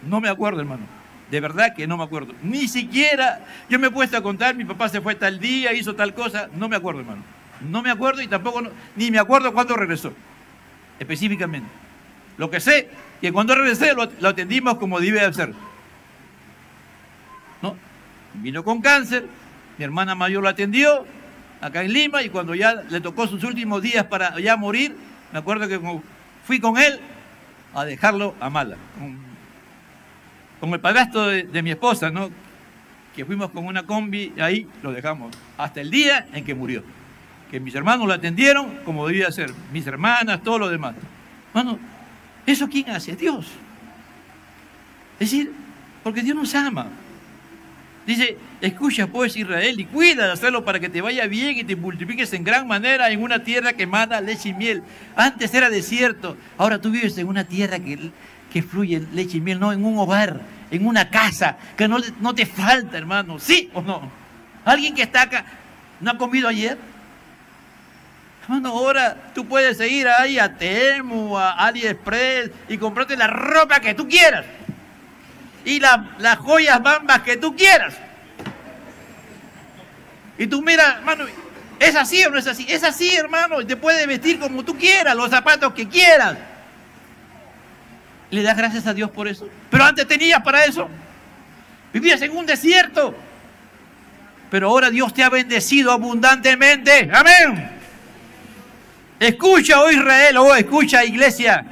No me acuerdo, hermano. De verdad que no me acuerdo. Ni siquiera yo me he puesto a contar, mi papá se fue tal día, hizo tal cosa. No me acuerdo, hermano. No me acuerdo y tampoco, ni me acuerdo cuándo regresó, específicamente. Lo que sé, que cuando regresé lo atendimos como debe ser, ¿no? Vino con cáncer, mi hermana mayor lo atendió acá en Lima, y cuando ya le tocó sus últimos días para ya morir, me acuerdo que fui con él a dejarlo a Mala, con el padrastro de mi esposa, ¿no?, que fuimos con una combi, y ahí lo dejamos, hasta el día en que murió. Que mis hermanos lo atendieron como debía ser, mis hermanas, todo lo demás. Bueno, ¿eso quién hace? Dios. Es decir, porque Dios nos ama. Dice, escucha pues Israel, y cuida de hacerlo para que te vaya bien y te multipliques en gran manera en una tierra que emana leche y miel. Antes era desierto, ahora tú vives en una tierra que fluye leche y miel, no en un hogar, en una casa, que no te falta, hermano. ¿Sí o no? ¿Alguien que está acá no ha comido ayer? Hermano, ahora tú puedes ir ahí a Temu, a AliExpress y comprarte la ropa que tú quieras. Y las joyas bambas que tú quieras. Y tú mira, hermano, ¿es así o no es así? Es así, hermano, y te puedes vestir como tú quieras, los zapatos que quieras. ¿Le das gracias a Dios por eso? Pero antes tenías para eso. Vivías en un desierto. Pero ahora Dios te ha bendecido abundantemente. ¡Amén! Escucha, oh Israel, oh, escucha, iglesia.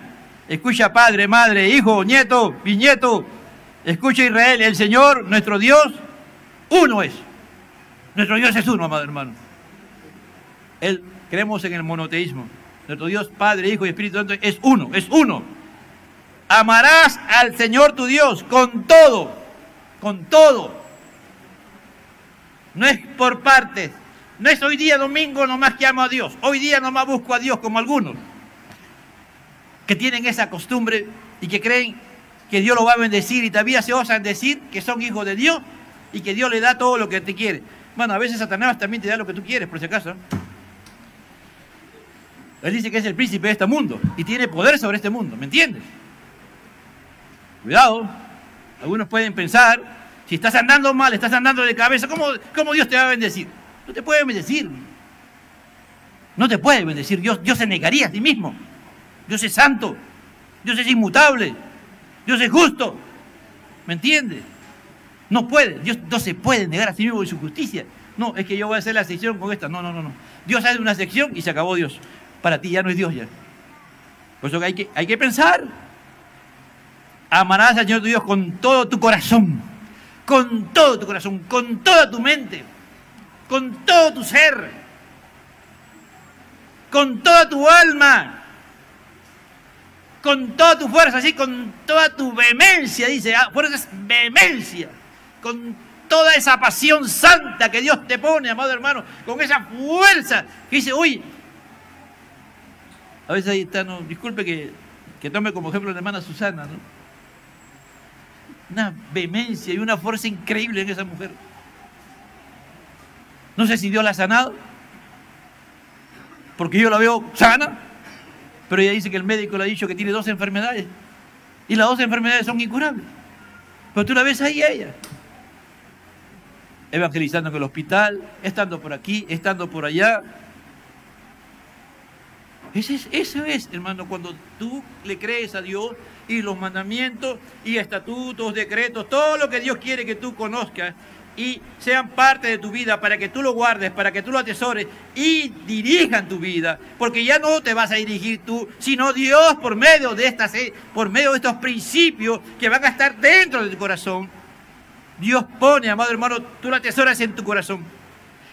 Escucha, padre, madre, hijo, nieto, bisnieto. Escucha, Israel, el Señor, nuestro Dios, uno es. Nuestro Dios es uno, amado hermano. Creemos en el monoteísmo. Nuestro Dios, Padre, Hijo y Espíritu Santo, es uno, es uno. Amarás al Señor tu Dios con todo, con todo. No es por partes. No es hoy día domingo nomás que amo a Dios. Hoy día nomás busco a Dios, como algunos que tienen esa costumbre y que creen que Dios lo va a bendecir y todavía se osan decir que son hijos de Dios y que Dios le da todo lo que te quiere. Bueno, a veces Satanás también te da lo que tú quieres, por si acaso. Él dice que es el príncipe de este mundo y tiene poder sobre este mundo, ¿me entiendes? Cuidado, algunos pueden pensar, si estás andando mal, estás andando de cabeza, ¿cómo Dios te va a bendecir? No te puede bendecir. No te puede bendecir. Dios se negaría a sí mismo. Dios es santo. Dios es inmutable. Dios es justo. ¿Me entiendes? No puede. Dios no se puede negar a sí mismo de su justicia. No, es que yo voy a hacer la sección con esta. No. Dios hace una sección y se acabó Dios. Para ti ya no es Dios ya. Por eso que hay que pensar. Amarás al Señor tu Dios con todo tu corazón. Con todo tu corazón. Con toda tu mente. Con todo tu ser, con toda tu alma, con toda tu fuerza, así, con toda tu vehemencia, dice, fuerza es vehemencia, con toda esa pasión santa que Dios te pone, amado hermano, con esa fuerza que dice, uy, a veces ahí está, no, disculpe que tome como ejemplo a la hermana Susana, ¿no? Una vehemencia y una fuerza increíble en esa mujer. No sé si Dios la ha sanado, porque yo la veo sana, pero ella dice que el médico le ha dicho que tiene 2 enfermedades, y las 2 enfermedades son incurables. Pero tú la ves ahí a ella, evangelizando en el hospital, estando por aquí, estando por allá. Eso es, hermano, cuando tú le crees a Dios y los mandamientos y estatutos, decretos, todo lo que Dios quiere que tú conozcas y sean parte de tu vida para que tú lo guardes, para que tú lo atesores y dirijan tu vida, porque ya no te vas a dirigir tú, sino Dios por medio de estos principios que van a estar dentro de tu corazón. Dios pone, amado hermano, tú lo atesoras en tu corazón,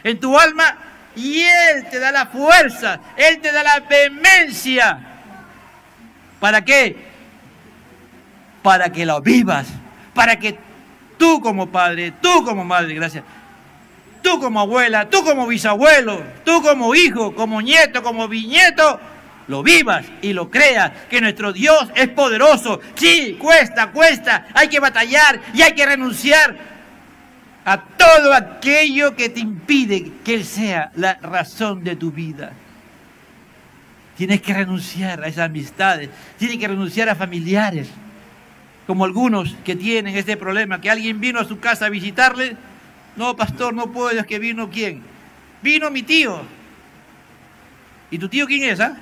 en tu alma, y Él te da la fuerza, Él te da la vehemencia. ¿Para qué? Para que lo vivas, para que tú como padre, tú como madre, gracias, tú como abuela, tú como bisabuelo, tú como hijo, como nieto, como bisnieto, lo vivas y lo creas, que nuestro Dios es poderoso. Sí, cuesta, hay que batallar y hay que renunciar a todo aquello que te impide que Él sea la razón de tu vida. Tienes que renunciar a esas amistades, tienes que renunciar a familiares, como algunos que tienen este problema, que alguien vino a su casa a visitarle. No, pastor, no puedo, es que vino ¿quién? Vino mi tío. ¿Y tu tío quién es, ah?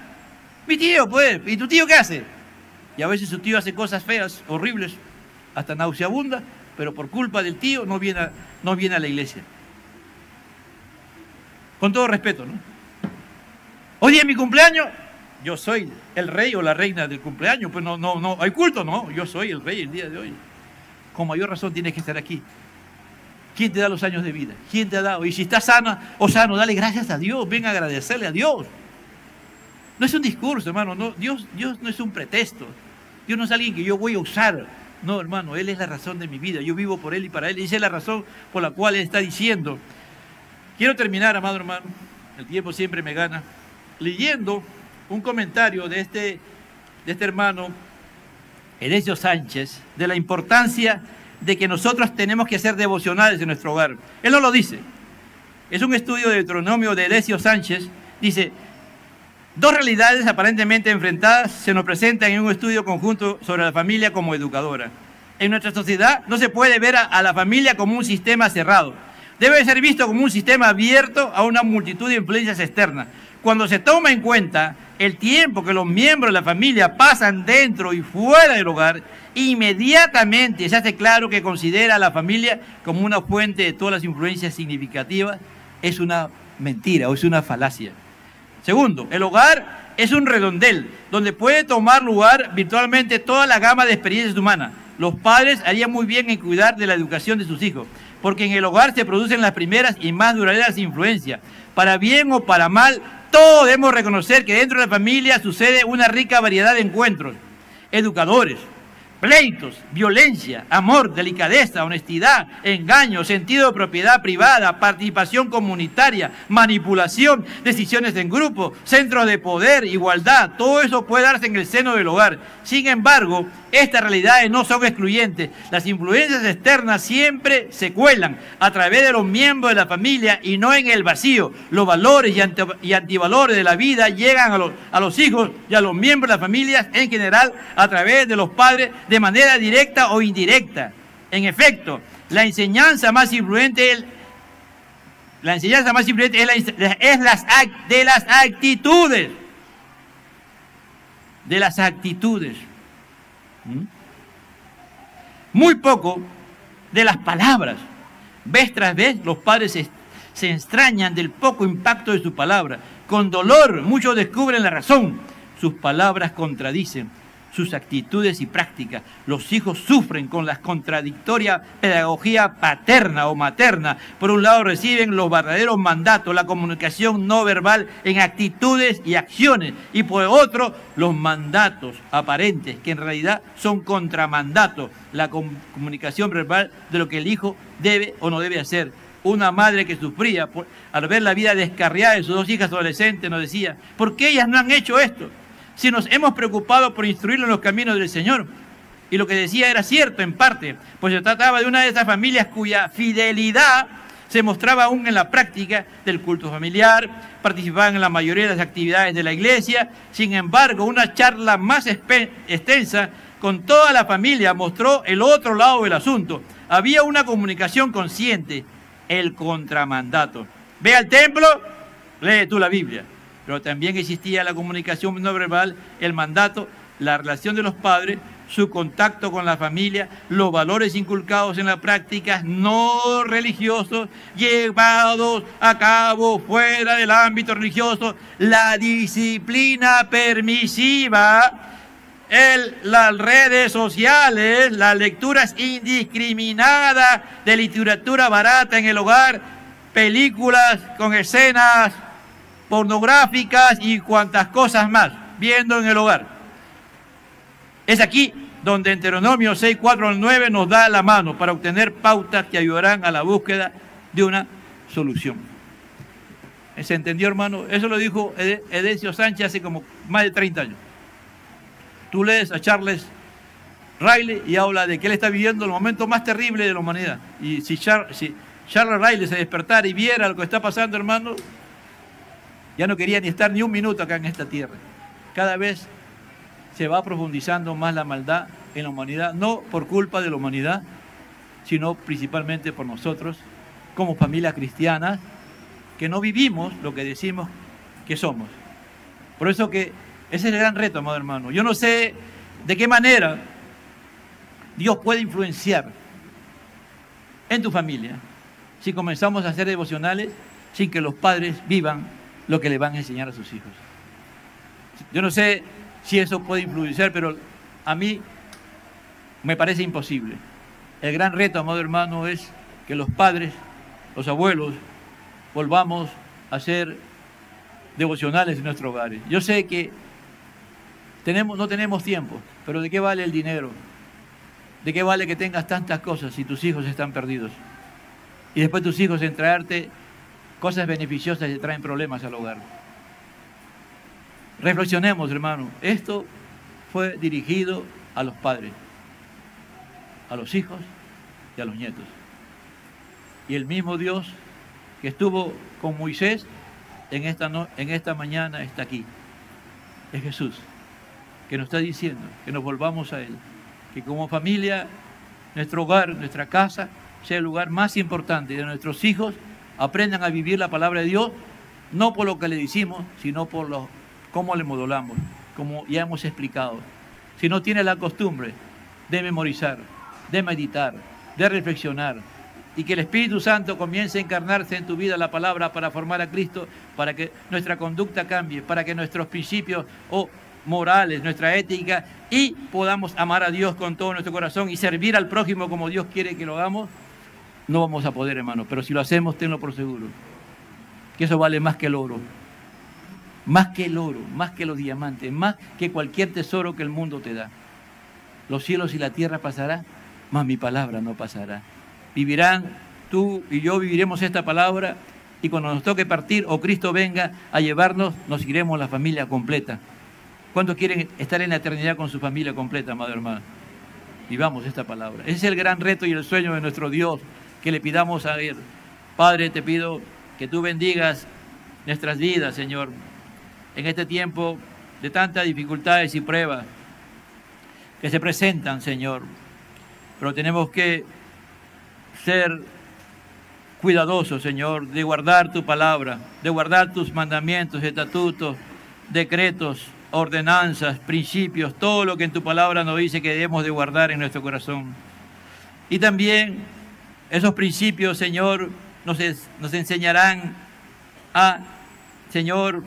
Mi tío, pues. ¿Y tu tío qué hace? Y a veces su tío hace cosas feas, horribles, hasta nauseabundas, pero por culpa del tío no viene a la iglesia. Con todo respeto, ¿no? Hoy día es mi cumpleaños, yo soy el rey o la reina del cumpleaños, pues no, hay culto, no, yo soy el rey el día de hoy. Con mayor razón tienes que estar aquí. ¿Quién te da los años de vida? ¿Quién te ha dado? Y si estás sana o sano, dale gracias a Dios, ven a agradecerle a Dios. No es un discurso, hermano, no, Dios no es un pretexto. Dios no es alguien que yo voy a usar. No, hermano, Él es la razón de mi vida. Yo vivo por Él y para Él. Y esa es la razón por la cual Él está diciendo. Quiero terminar, amado hermano, el tiempo siempre me gana, leyendo un comentario de este hermano Edesio Sánchez, de la importancia de que nosotros tenemos que hacer devocionales en nuestro hogar. Él no lo dice. Es un estudio de Deuteronomio de Edesio Sánchez. Dice: dos realidades aparentemente enfrentadas se nos presentan en un estudio conjunto sobre la familia como educadora. En nuestra sociedad no se puede ver a la familia como un sistema cerrado. Debe ser visto como un sistema abierto a una multitud de influencias externas. Cuando se toma en cuenta el tiempo que los miembros de la familia pasan dentro y fuera del hogar, inmediatamente se hace claro que considera a la familia como una fuente de todas las influencias significativas. Es una mentira o es una falacia. Segundo, el hogar es un redondel donde puede tomar lugar virtualmente toda la gama de experiencias humanas. Los padres harían muy bien en cuidar de la educación de sus hijos, porque en el hogar se producen las primeras y más duraderas influencias. Para bien o para mal, todos debemos reconocer que dentro de la familia sucede una rica variedad de encuentros educadores, pleitos, violencia, amor, delicadeza, honestidad, engaño, sentido de propiedad privada, participación comunitaria, manipulación, decisiones en grupo, centros de poder, igualdad. Todo eso puede darse en el seno del hogar. Sin embargo, estas realidades no son excluyentes. Las influencias externas siempre se cuelan a través de los miembros de la familia y no en el vacío. Los valores y antivalores de la vida llegan a los hijos y a los miembros de las familias en general a través de los padres de manera directa o indirecta. En efecto, la enseñanza más influyente es de las actitudes. De las actitudes. Muy poco de las palabras. Vez tras vez los padres se extrañan del poco impacto de su palabra. Con dolor muchos descubren la razón. Sus palabras contradicen sus actitudes y prácticas. Los hijos sufren con la contradictoria pedagogía paterna o materna. Por un lado reciben los verdaderos mandatos, la comunicación no verbal en actitudes y acciones, y por otro los mandatos aparentes, que en realidad son contramandatos, la comunicación verbal de lo que el hijo debe o no debe hacer. Una madre que sufría al ver la vida descarriada de sus dos hijas adolescentes nos decía: ¿por qué ellas no han hecho esto? Si nos hemos preocupado por instruirlo en los caminos del Señor. Y lo que decía era cierto en parte, pues se trataba de una de esas familias cuya fidelidad se mostraba aún en la práctica del culto familiar, participaban en la mayoría de las actividades de la iglesia. Sin embargo, una charla más extensa con toda la familia mostró el otro lado del asunto. Había una comunicación consciente, el contramandato. Ve al templo, lee tú la Biblia. pero también existía la comunicación no verbal, el mandato, la relación de los padres, su contacto con la familia, los valores inculcados en las prácticas no religiosos llevados a cabo fuera del ámbito religioso, la disciplina permisiva, las redes sociales, las lecturas indiscriminadas de literatura barata en el hogar, películas con escenas pornográficas y cuantas cosas más, viendo en el hogar. Es aquí donde Deuteronomio 6, 4 al 9 nos da la mano para obtener pautas que ayudarán a la búsqueda de una solución. ¿Se entendió, hermano? Eso lo dijo Edesio Sánchez hace como más de 30 años. Tú lees a Charles Riley y habla de que él está viviendo el momento más terrible de la humanidad. Y si Charles Riley se despertara y viera lo que está pasando, hermano, ya no quería ni estar ni un minuto acá en esta tierra. Cada vez se va profundizando más la maldad en la humanidad, no por culpa de la humanidad, sino principalmente por nosotros, como familias cristianas, que no vivimos lo que decimos que somos. Por eso que ese es el gran reto, amado hermano. Yo no sé de qué manera Dios puede influenciar en tu familia si comenzamos a hacer devocionales sin que los padres vivan lo que le van a enseñar a sus hijos. Yo no sé si eso puede influenciar, pero a mí me parece imposible. El gran reto, amado hermano, es que los padres, los abuelos, volvamos a hacer devocionales en nuestros hogares. Yo sé que no tenemos tiempo, pero ¿de qué vale el dinero? ¿De qué vale que tengas tantas cosas si tus hijos están perdidos? Y después tus hijos en traerte cosas beneficiosas y traen problemas al hogar. Reflexionemos, hermano. Esto fue dirigido a los padres, a los hijos y a los nietos. Y el mismo Dios que estuvo con Moisés en esta mañana está aquí. Es Jesús, que nos está diciendo que nos volvamos a Él. Que como familia, nuestro hogar, nuestra casa, sea el lugar más importante de nuestros hijos. Aprendan a vivir la palabra de Dios, no por lo que le decimos, sino por cómo le modulamos, como ya hemos explicado. Si no tienes la costumbre de memorizar, de meditar, de reflexionar, y que el Espíritu Santo comience a encarnarse en tu vida la palabra para formar a Cristo, para que nuestra conducta cambie, para que nuestros principios morales, nuestra ética, y podamos amar a Dios con todo nuestro corazón y servir al prójimo como Dios quiere que lo hagamos, no vamos a poder, hermano. Pero si lo hacemos, tenlo por seguro, que eso vale más que el oro. Más que el oro, más que los diamantes, más que cualquier tesoro que el mundo te da. Los cielos y la tierra pasarán, mas mi palabra no pasará. Vivirán, tú y yo viviremos esta palabra, y cuando nos toque partir o Cristo venga a llevarnos, nos iremos la familia completa. ¿Cuántos quieren estar en la eternidad con su familia completa, amado hermano? Vivamos esta palabra. Ese es el gran reto y el sueño de nuestro Dios, que le pidamos a Él. Padre, te pido que tú bendigas nuestras vidas, Señor, en este tiempo de tantas dificultades y pruebas que se presentan, Señor. Pero tenemos que ser cuidadosos, Señor, de guardar tu palabra, de guardar tus mandamientos, estatutos, decretos, ordenanzas, principios, todo lo que en tu palabra nos dice que debemos de guardar en nuestro corazón. Y también esos principios, Señor, nos enseñarán Señor,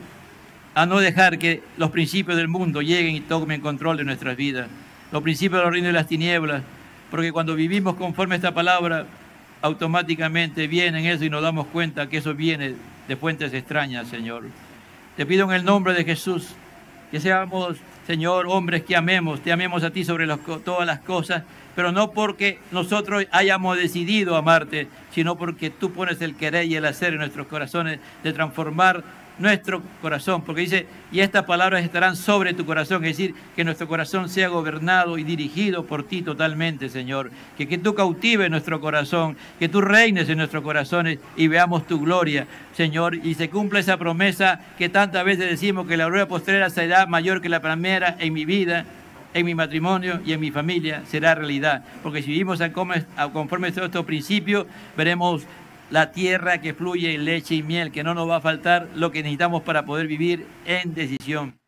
a no dejar que los principios del mundo lleguen y tomen control de nuestras vidas. Los principios de los reinos de las tinieblas, porque cuando vivimos conforme a esta palabra, automáticamente viene eso y nos damos cuenta que eso viene de fuentes extrañas, Señor. Te pido en el nombre de Jesús que seamos, Señor, hombres que te amemos a ti sobre todas las cosas, pero no porque nosotros hayamos decidido amarte, sino porque tú pones el querer y el hacer en nuestros corazones de transformar nuestro corazón, porque dice, y estas palabras estarán sobre tu corazón, es decir, que nuestro corazón sea gobernado y dirigido por ti totalmente, Señor, que tú cautives nuestro corazón, que tú reines en nuestros corazones y veamos tu gloria, Señor, y se cumpla esa promesa que tantas veces decimos, que la gloria postrera será mayor que la primera en mi vida, en mi matrimonio y en mi familia será realidad, porque si vivimos conforme a estos principios, veremos la tierra que fluye en leche y miel, que no nos va a faltar lo que necesitamos para poder vivir en decisión.